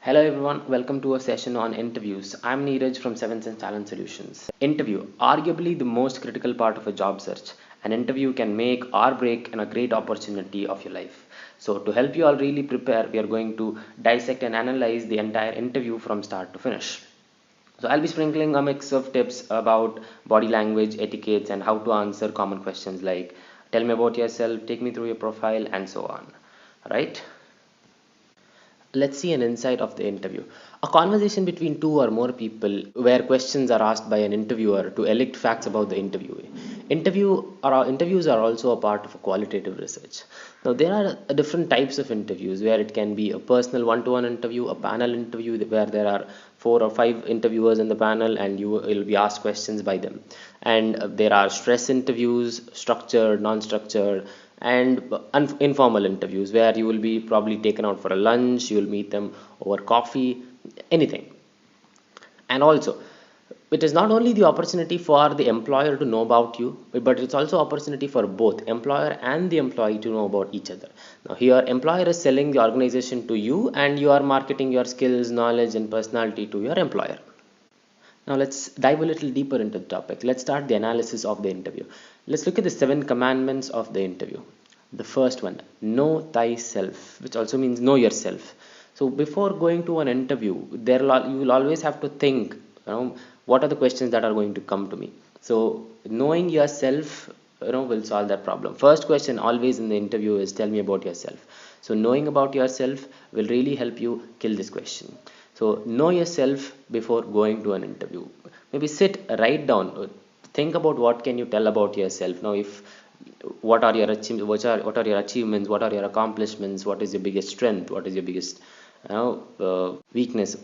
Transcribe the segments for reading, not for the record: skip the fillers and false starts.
Hello everyone, welcome to a session on interviews. I'm Neeraj from Seven Sense Talent Solutions. Interview, arguably the most critical part of a job search. An interview can make or break a great opportunity of your life. So to help you all really prepare, we are going to dissect and analyze the entire interview from start to finish. So I'll be sprinkling a mix of tips about body language, etiquettes, and how to answer common questions like tell me about yourself, take me through your profile, and so on. Right? Let's see an insight of the interview. A conversation between two or more people where questions are asked by an interviewer to elect facts about the interviewee. Interviews are also a part of a qualitative research. Now, there are different types of interviews where it can be a personal one-to-one interview, a panel interview where there are four or five interviewers in the panel and you will be asked questions by them. And there are stress interviews, structured, non-structured, and informal interviews where you will be probably taken out for a lunch, you will meet them over coffee, anything. And also, it is not only the opportunity for the employer to know about you, but it's also opportunity for both employer and the employee to know about each other. Now here employer is selling the organization to you and you are marketing your skills, knowledge and personality to your employer. Now let's dive a little deeper into the topic. Let's start the analysis of the interview. Let's look at the 7 commandments of the interview. The first one, know thyself, which also means know yourself. So before going to an interview, you will always have to think, what are the questions that are going to come to me. So knowing yourself, will solve that problem. First question always in the interview is tell me about yourself. So knowing about yourself will really help you kill this question. So know yourself before going to an interview. Maybe sit, write down, think about what can you tell about yourself. Now, if what are your achievements, what are your achievements, what are your accomplishments, what is your biggest strength, what is your biggest weakness.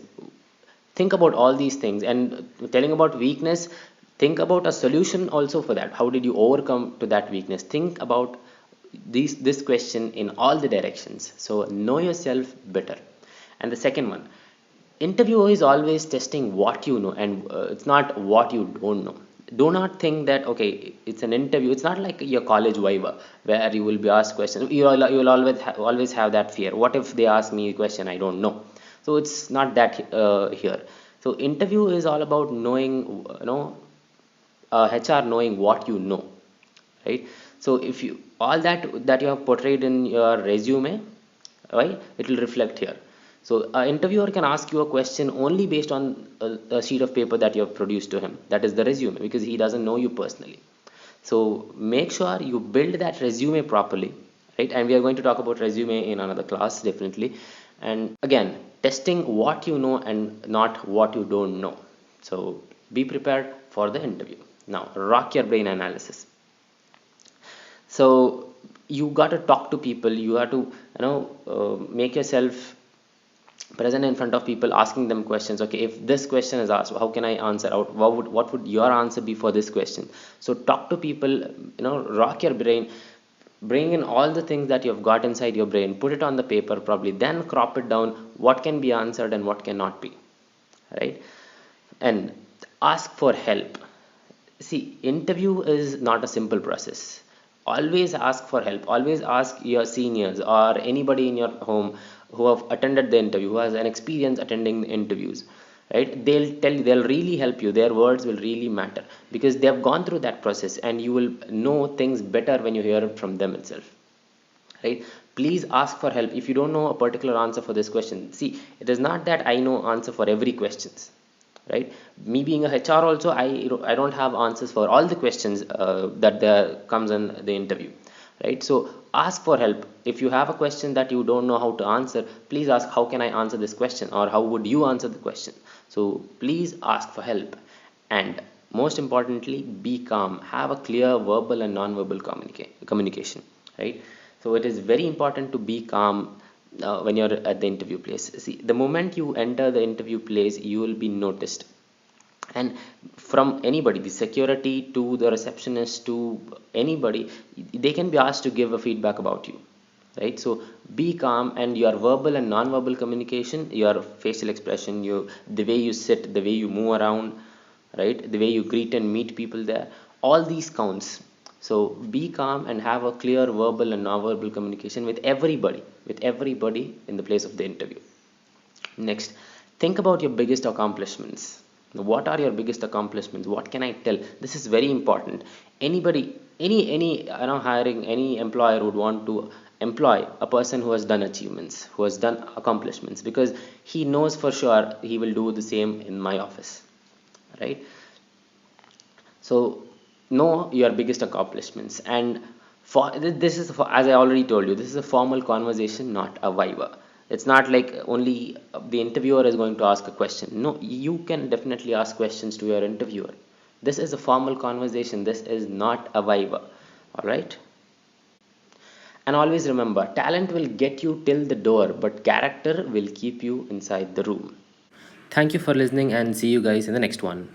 Think about all these things, and telling about weakness, think about a solution also for that. How did you overcome to that weakness? Think about this question in all the directions. So know yourself better. And the second one, interviewer is always testing what you know, and it's not what you don't know. Do not think that okay, it's an interview, it's not like your college viva where you will be asked questions. You will always have that fear, what if they ask me a question I don't know. So it's not that here. So interview is all about knowing, HR knowing what you know, right? So if you all that you have portrayed in your resume, right, it will reflect here. So an interviewer can ask you a question only based on a sheet of paper that you have produced to him, that is the resume, because he doesn't know you personally. So make sure you build that resume properly, right? And we are going to talk about resume in another class definitely. And again, testing what you know and not what you don't know. So be prepared for the interview. Now rock your brain analysis. So you got to talk to people, you have to make yourself present in front of people, asking them questions. Okay, if this question is asked, how can I answer out? What would your answer be for this question? So talk to people, rock your brain, bring in all the things that you've got inside your brain, put it on the paper probably, then crop it down, what can be answered and what cannot be, right? And ask for help. See, interview is not a simple process. Always ask for help, always ask your seniors or anybody in your home who have attended the interview, who has an experience attending the interviews, right? They'll tell you, they'll really help you, their words will really matter because they have gone through that process, and you will know things better when you hear it from them itself, right? Please ask for help if you don't know a particular answer for this question. See, it is not that I know answer for every questions, right? Me being a HR also, I don't have answers for all the questions that there comes in the interview, right? So ask for help. If you have a question that you don't know how to answer, please ask, how can I answer this question, or how would you answer the question? So please ask for help. And most importantly, be calm, have a clear verbal and non-verbal communication, right? So it is very important to be calm when you're at the interview place. See, the moment you enter the interview place, you will be noticed, and from anybody, the security to the receptionist to anybody, they can be asked to give a feedback about you, right? So be calm, and your verbal and non-verbal communication, your facial expression, the way you sit, the way you move around, right, the way you greet and meet people there, all these counts. So be calm and have a clear verbal and non-verbal communication with everybody in the place of the interview. Next, think about your biggest accomplishments. What are your biggest accomplishments? What can I tell? This is very important. Anybody, any hiring any employer would want to employ a person who has done achievements, who has done accomplishments, because he knows for sure he will do the same in my office, right? So know your biggest accomplishments. And for this is for, as I already told you, this is a formal conversation, not a viva. It's not like only the interviewer is going to ask a question. No, you can definitely ask questions to your interviewer. This is a formal conversation. This is not a viva. All right. And always remember, talent will get you till the door, but character will keep you inside the room. Thank you for listening, and see you guys in the next one.